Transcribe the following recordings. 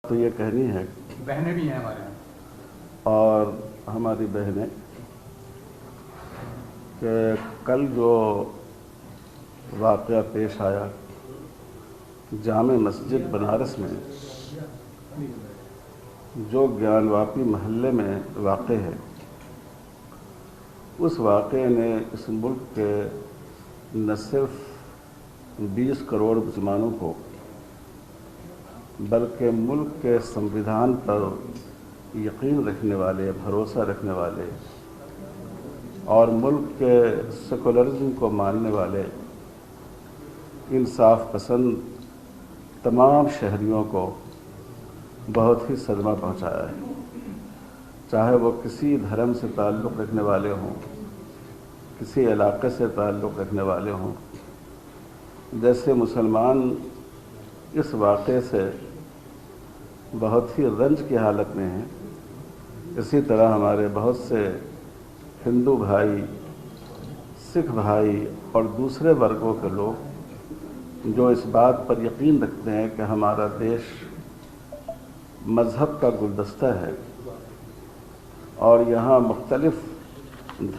تو یہ کہنی ہے، بہنیں بھی ہیں ہمارے یہاں اور ہماری بہنیں، کہ کل جو واقعہ پیش آیا جامع مسجد بنارس میں، جو گیان واپی محلے میں واقع ہے، اس واقعے نے اس ملک کے نہ صرف 20 کروڑ مسلمانوں کو بلکہ ملک کے سنویدھان پر یقین رکھنے والے، بھروسہ رکھنے والے اور ملک کے سیکولرزم کو ماننے والے انصاف پسند تمام شہریوں کو بہت ہی صدمہ پہنچایا ہے، چاہے وہ کسی دھرم سے تعلق رکھنے والے ہوں، کسی علاقے سے تعلق رکھنے والے ہوں۔ جیسے مسلمان اس واقعے سے بہت ہی رنج کی حالت میں ہیں، اسی طرح ہمارے بہت سے ہندو بھائی، سکھ بھائی اور دوسرے ورگوں کے لوگ جو اس بات پر یقین رکھتے ہیں کہ ہمارا دیش مذہب کا گلدستہ ہے اور یہاں مختلف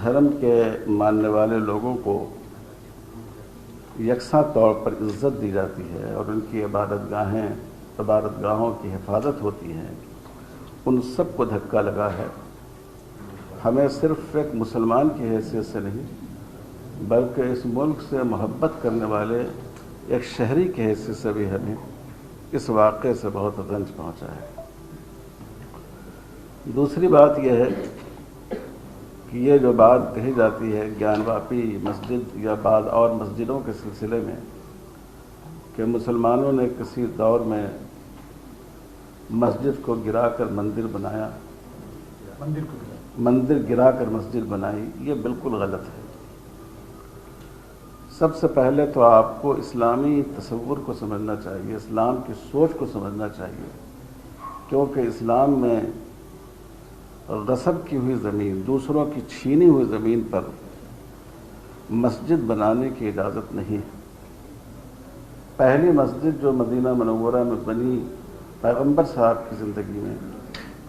دھرم کے ماننے والے لوگوں کو یکساں طور پر عزت دی جاتی ہے اور ان کی عبادتگاہوں کی حفاظت ہوتی ہے، ان سب کو دھکا لگا ہے۔ ہمیں صرف ایک مسلمان کی حیثیت سے نہیں بلکہ اس ملک سے محبت کرنے والے ایک شہری کی حیثیت سے بھی ہمیں اس واقعے سے بہت رنج پہنچا ہے۔ دوسری بات یہ ہے کہ یہ جو بات کہی جاتی ہے گیان واپی مسجد یا بعض اور مسجدوں کے سلسلے میں کہ مسلمانوں نے کسی دور میں مسجد کو گرا کر مندر بنایا، مندر گرا کر مسجد بنائی، یہ بالکل غلط ہے۔ سب سے پہلے تو آپ کو اسلامی تصور کو سمجھنا چاہیے، اسلام کی سوچ کو سمجھنا چاہیے، کیونکہ اسلام میں غصب کی ہوئی زمین، دوسروں کی چھینی ہوئی زمین پر مسجد بنانے کی اجازت نہیں ہے۔ پہلی مسجد جو مدینہ منورہ میں بنی پیغمبر صاحب کی زندگی میں،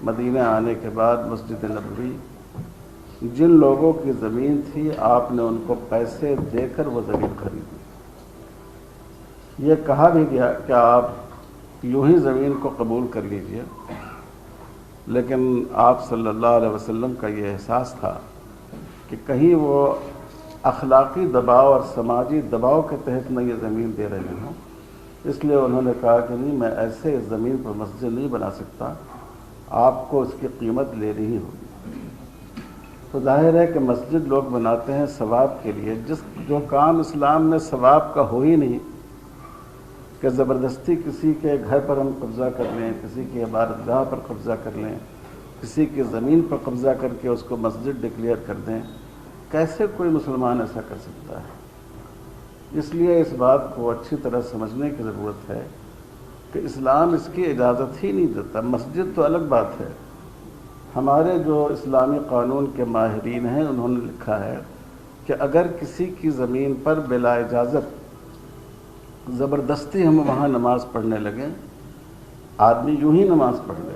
مدینہ آنے کے بعد مسجد نبوی، جن لوگوں کی زمین تھی آپ نے ان کو پیسے دے کر وہ زمین خریدی۔ یہ کہا بھی گیا کہ آپ یوں ہی زمین کو قبول کر لیجئے، لیکن آپ صلی اللہ علیہ وسلم کا یہ احساس تھا کہ کہیں وہ اخلاقی دباؤ اور سماجی دباؤ کے تحت نہ یہ زمین دے رہے ہوں، اس لیے انہوں نے کہا کہ نہیں، میں ایسے اس زمین پر مسجد نہیں بنا سکتا، آپ کو اس کی قیمت لینی ہی ہوگی۔ تو ظاہر ہے کہ مسجد لوگ بناتے ہیں ثواب کے لیے، جو کام اسلام میں ثواب کا ہو ہی نہیں، کہ زبردستی کسی کے گھر پر ہم قبضہ کر لیں، کسی کی عبادت گاہ پر قبضہ کر لیں، کسی کی زمین پر قبضہ کر کے اس کو مسجد ڈکلیئر کر دیں، کیسے کوئی مسلمان ایسا کر سکتا ہے؟ اس لیے اس بات کو اچھی طرح سمجھنے کی ضرورت ہے کہ اسلام اس کی اجازت ہی نہیں دیتا۔ مسجد تو الگ بات ہے، ہمارے جو اسلامی قانون کے ماہرین ہیں انہوں نے لکھا ہے کہ اگر کسی کی زمین پر بلا اجازت زبردستی ہم وہاں نماز پڑھنے لگیں، آدمی یوں ہی نماز پڑھ لے،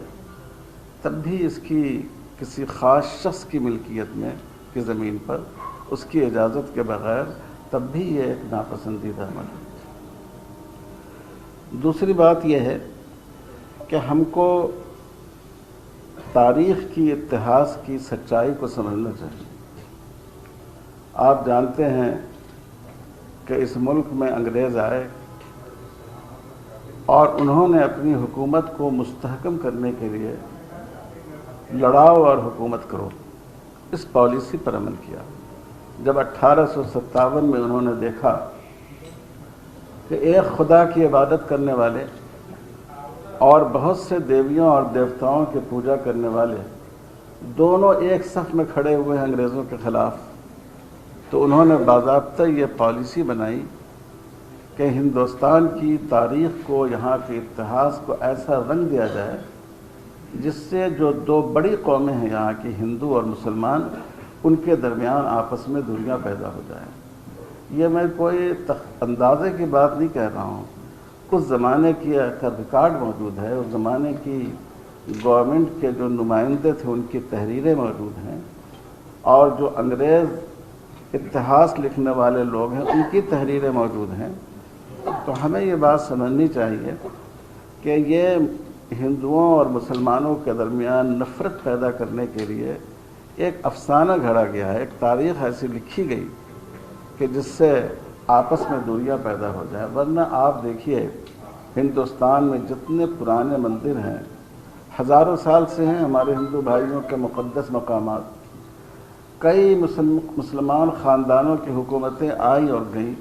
تب بھی اس کی کسی خاص شخص کی ملکیت میں کی زمین پر اس کی اجازت کے بغیر، تب بھی یہ ایک ناپسندیدہ عمل ہے۔ دوسری بات یہ ہے کہ ہم کو تاریخ کی، اتہاس کی سچائی کو سمجھنا چاہیے۔ آپ جانتے ہیں کہ اس ملک میں انگریز آئے اور انہوں نے اپنی حکومت کو مستحکم کرنے کے لیے لڑاؤ اور حکومت کرو اس پالیسی پر عمل کیا۔ جب 1857 میں انہوں نے دیکھا کہ ایک خدا کی عبادت کرنے والے اور بہت سے دیویوں اور دیوتاؤں کی پوجا کرنے والے دونوں ایک صف میں کھڑے ہوئے ہیں انگریزوں کے خلاف، تو انہوں نے باضابطہ یہ پالیسی بنائی کہ ہندوستان کی تاریخ کو، یہاں کے اتہاس کو ایسا رنگ دیا جائے جس سے جو دو بڑی قومیں ہیں یہاں کی، ہندو اور مسلمان، ان کے درمیان آپس میں دوریاں پیدا ہو جائیں۔ یہ میں کوئی اندازے کی بات نہیں کہہ رہا ہوں، اس زمانے کا ریکارڈ موجود ہے، اس زمانے کی گورنمنٹ کے جو نمائندے تھے ان کی تحریریں موجود ہیں، اور جو انگریز اتہاس لکھنے والے لوگ ہیں ان کی تحریریں موجود ہیں۔ تو ہمیں یہ بات سمجھنی چاہیے کہ یہ ہندوؤں اور مسلمانوں کے درمیان نفرت پیدا کرنے کے لیے ایک افسانہ گھڑا گیا ہے، ایک تاریخ ایسی لکھی گئی کہ جس سے آپس میں دوریاں پیدا ہو جائیں۔ ورنہ آپ دیکھیے ہندوستان میں جتنے پرانے مندر ہیں، ہزاروں سال سے ہیں ہمارے ہندو بھائیوں کے مقدس مقامات، کئی مسلمان خاندانوں کی حکومتیں آئیں اور گئیں،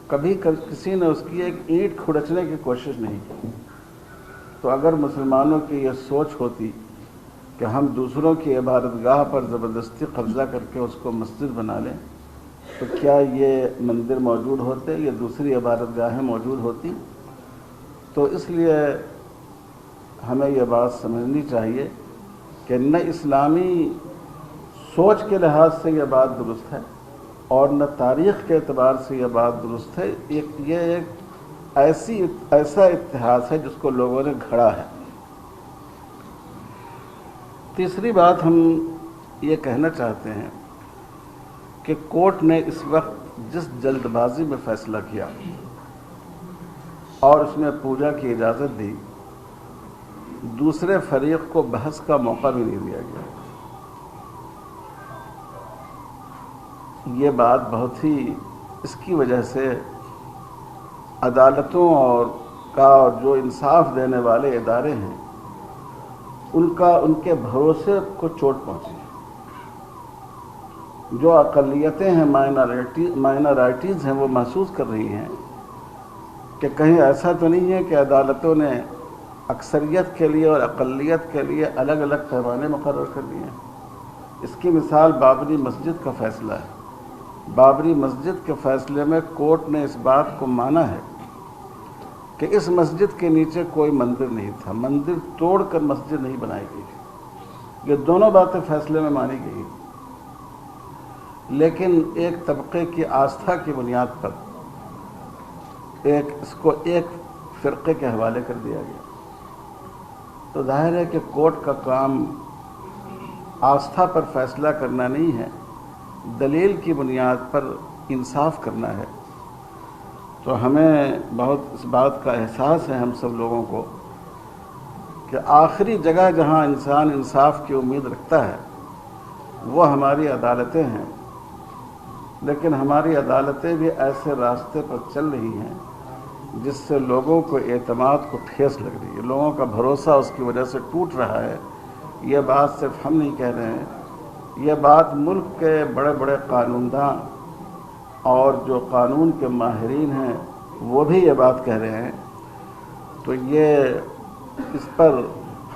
کبھی کسی نے اس کی ایک اینٹ کھڑچنے کی کوشش نہیں کی۔ تو اگر مسلمانوں کی یہ سوچ ہوتی کہ ہم دوسروں کی عبادت گاہ پر زبردستی قبضہ کر کے اس کو مسجد بنا لیں، تو کیا یہ مندر موجود ہوتے یا دوسری عبادت گاہیں موجود ہوتی؟ تو اس لیے ہمیں یہ بات سمجھنی چاہیے کہ نہ اسلامی سوچ کے لحاظ سے یہ بات درست ہے اور نہ تاریخ کے اعتبار سے یہ بات درست ہے۔ یہ ایک ایسا اتحاد ہے جس کو لوگوں نے گھڑا ہے۔ تیسری بات ہم یہ کہنا چاہتے ہیں کہ کورٹ نے اس وقت جس جلد بازی میں فیصلہ کیا اور اس میں پوجا کی اجازت دی، دوسرے فریق کو بحث کا موقع بھی نہیں دیا گیا۔ یہ بات بہت ہی اس کی وجہ سے عدالتوں اور جو انصاف دینے والے ادارے ہیں ان کے بھروسے کو چوٹ پہنچی۔ جو اقلیتیں ہیں، مائنارٹیز ہیں، وہ محسوس کر رہی ہیں کہ کہیں ایسا تو نہیں ہے کہ عدالتوں نے اکثریت کے لیے اور اقلیت کے لیے الگ الگ پیمانے مقرر کر دیے ہیں۔ اس کی مثال بابری مسجد کا فیصلہ ہے۔ بابری مسجد کے فیصلے میں کورٹ نے اس بات کو مانا ہے کہ اس مسجد کے نیچے کوئی مندر نہیں تھا، مندر توڑ کر مسجد نہیں بنائی گئی۔ یہ دونوں باتیں فیصلے میں مانی گئی، لیکن ایک طبقے کی آستھا کی بنیاد پر اس کو ایک فرقے کے حوالے کر دیا گیا۔ تو ظاہر ہے کہ کورٹ کا کام آستھا پر فیصلہ کرنا نہیں ہے، دلیل کی بنیاد پر انصاف کرنا ہے۔ تو ہمیں بہت اس بات کا احساس ہے ہم سب لوگوں کو کہ آخری جگہ جہاں انسان انصاف کی امید رکھتا ہے وہ ہماری عدالتیں ہیں، لیکن ہماری عدالتیں بھی ایسے راستے پر چل رہی ہیں جس سے لوگوں کو اعتماد کو ٹھیس لگ رہی ہے، لوگوں کا بھروسہ اس کی وجہ سے ٹوٹ رہا ہے۔ یہ بات صرف ہم نہیں کہہ رہے ہیں، یہ بات ملک کے بڑے بڑے قانون داں اور جو قانون کے ماہرین ہیں وہ بھی یہ بات کہہ رہے ہیں۔ تو یہ اس پر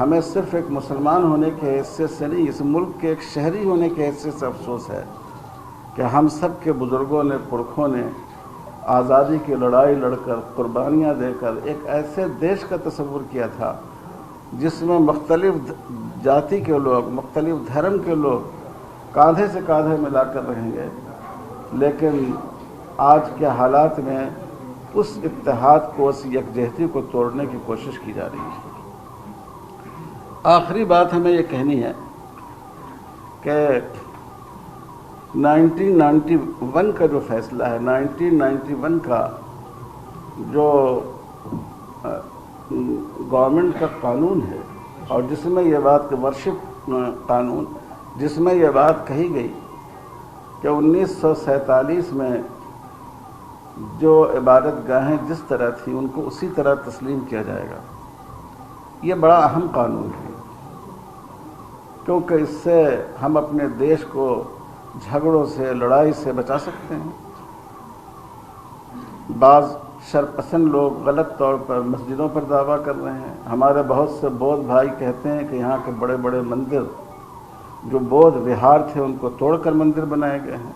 ہمیں صرف ایک مسلمان ہونے کے حیثیت سے نہیں، اس ملک کے ایک شہری ہونے کے حیثیت سے افسوس ہے کہ ہم سب کے بزرگوں نے، پرکھوں نے آزادی کی لڑائی لڑ کر، قربانیاں دے کر ایک ایسے دیش کا تصور کیا تھا جس میں مختلف جاتی کے لوگ، مختلف دھرم کے لوگ کاندھے سے کاندھے ملا کر رہیں گے، لیکن آج کے حالات میں اس اتحاد کو، اس یکجہتی کو توڑنے کی کوشش کی جا رہی ہے۔ آخری بات ہمیں یہ کہنی ہے کہ 1991 کا جو فیصلہ ہے، 1991 کا جو گورنمنٹ کا قانون ہے، اور جس میں یہ بات کہ ورشپ قانون، جس میں یہ بات کہی گئی کہ 1947 میں جو عبادت گاہیں جس طرح تھیں ان کو اسی طرح تسلیم کیا جائے گا، یہ بڑا اہم قانون ہے، کیونکہ اس سے ہم اپنے دیش کو جھگڑوں سے، لڑائی سے بچا سکتے ہیں۔ بعض شرپسند لوگ غلط طور پر مسجدوں پر دعویٰ کر رہے ہیں۔ ہمارے بہت سے بودھ بھائی کہتے ہیں کہ یہاں کے بڑے بڑے مندر جو بودھ وہار تھے ان کو توڑ کر مندر بنائے گئے ہیں،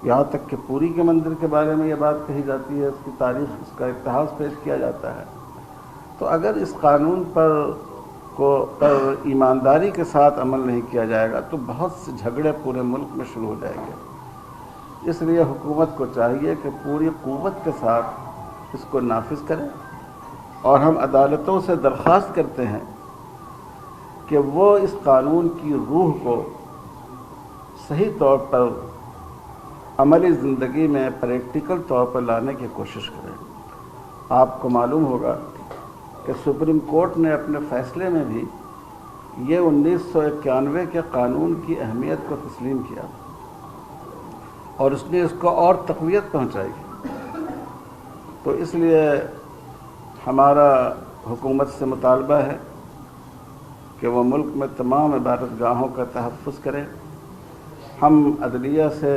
یہاں تک کہ پوری کے مندر کے بارے میں یہ بات کہی جاتی ہے، اس کی تاریخ، اس کا اتہاس پیش کیا جاتا ہے۔ تو اگر اس قانون پر ایمانداری کے ساتھ عمل نہیں کیا جائے گا تو بہت سے جھگڑے پورے ملک میں شروع ہو جائیں گے۔ اس لیے حکومت کو چاہیے کہ پوری قوت کے ساتھ اس کو نافذ کرے اور ہم عدالتوں سے درخواست کرتے ہیں کہ وہ اس قانون کی روح کو صحیح طور پر عملی زندگی میں پریکٹیکل طور پر لانے کی کوشش کریں۔ آپ کو معلوم ہوگا کہ سپریم کورٹ نے اپنے فیصلے میں بھی یہ 1991 کے قانون کی اہمیت کو تسلیم کیا اور اس نے اس کو اور تقویت پہنچائی۔ تو اس لیے ہمارا حکومت سے مطالبہ ہے کہ وہ ملک میں تمام عبادت گاہوں کا تحفظ کرے۔ ہم عدلیہ سے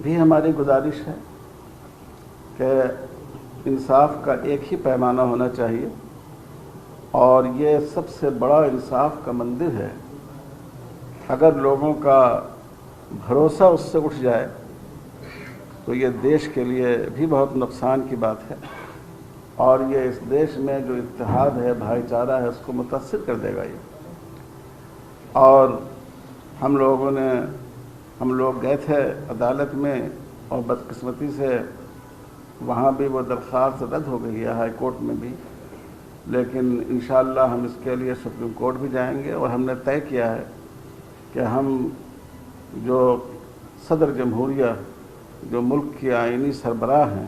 بھی ہماری گزارش ہے کہ انصاف کا ایک ہی پیمانہ ہونا چاہیے، اور یہ سب سے بڑا انصاف کا مندر ہے۔ اگر لوگوں کا بھروسہ اس سے اٹھ جائے تو یہ دیش کے لیے بھی بہت نقصان کی بات ہے، اور یہ اس دیش میں جو اتحاد ہے، بھائی چارہ ہے، اس کو متاثر کر دے گا یہ۔ اور ہم لوگ گئے تھے عدالت میں، اور بدقسمتی سے وہاں بھی وہ درخواست رد ہو گئی ہے، ہائی کورٹ میں بھی، لیکن انشاءاللہ ہم اس کے لیے سپریم کورٹ بھی جائیں گے، اور ہم نے طے کیا ہے کہ ہم جو صدر جمہوریہ جو ملک کی آئینی سربراہ ہیں،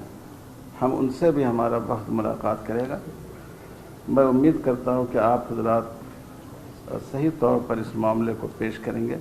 ہم ان سے بھی ہمارا وقت ملاقات کرے گا۔ میں امید کرتا ہوں کہ آپ حضرات صحیح طور پر اس معاملے کو پیش کریں گے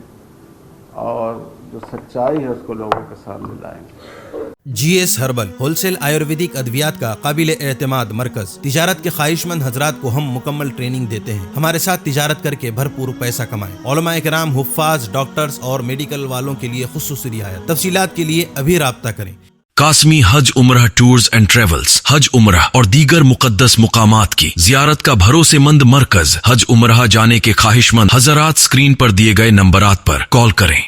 اور جو سچائی ہے اس کو لوگوں کے سامنے لائیں گے۔ G S herbal wholesale Ayurvedic ادویات کا قابل اعتماد مرکز۔ تجارت کے خواہش مند حضرات کو ہم مکمل ٹریننگ دیتے ہیں۔ ہمارے ساتھ تجارت کر کے بھرپور پیسہ کمائیں۔ علماء کرام، حفاظ، ڈاکٹرز اور میڈیکل والوں کے لیے خصوصی رعایت۔ تفصیلات کے لیے ابھی رابطہ کریں۔ قاسمی حج عمرہ ٹورز اینڈ ٹریولز، حج عمرہ اور دیگر مقدس مقامات کی زیارت کا بھروسے مند مرکز۔ حج عمرہ جانے کے خواہش مند حضرات اسکرین پر دیے گئے نمبرات پر کال کریں۔